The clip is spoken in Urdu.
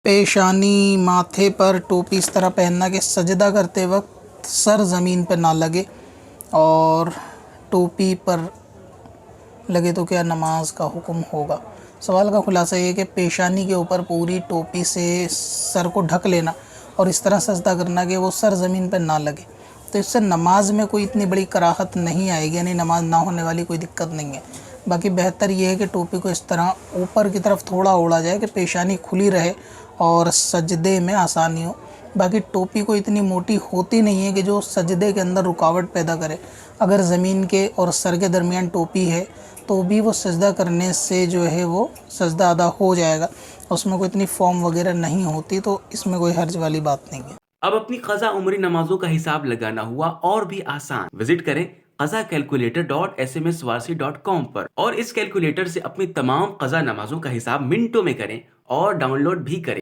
پیشانی ماتھے پر ٹوپی اس طرح پہننا کہ سجدہ کرتے وقت سر زمین پہ نہ لگے، اور ٹوپی پر لگے تو کیا نماز کا حکم ہوگا؟ سوال کا خلاصہ یہ ہے کہ پیشانی کے اوپر پوری ٹوپی سے سر کو ڈھک لینا اور اس طرح سجدہ کرنا کہ وہ سر زمین پہ نہ لگے، تو اس سے نماز میں کوئی اتنی بڑی کراہت نہیں آئے گی، یعنی نماز نہ ہونے والی کوئی دقت نہیں ہے۔ باقی بہتر یہ ہے کہ ٹوپی کو اس طرح اوپر کی طرف تھوڑا اوڑا جائے کہ پیشانی کھلی رہے اور سجدے میں آسانی ہو۔ باقی ٹوپی کو اتنی موٹی ہوتی نہیں ہے کہ جو سجدے کے اندر رکاوٹ پیدا کرے۔ اگر زمین کے اور سر کے درمیان ٹوپی ہے تو بھی وہ سجدہ کرنے سے جو ہے وہ سجدہ ادا ہو جائے گا، اس میں کوئی اتنی فارم وغیرہ نہیں ہوتی، تو اس میں کوئی حرج والی بات نہیں ہے۔ اب اپنی قضا عمری نمازوں کا حساب لگانا ہوا اور بھی آسان۔ وزٹ کریں qazakalculator.smswarsi.com پر اور اس کیلکولیٹر سے اپنی تمام قضا نمازوں کا حساب منٹوں میں کریں اور ڈاؤن لوڈ بھی کریں۔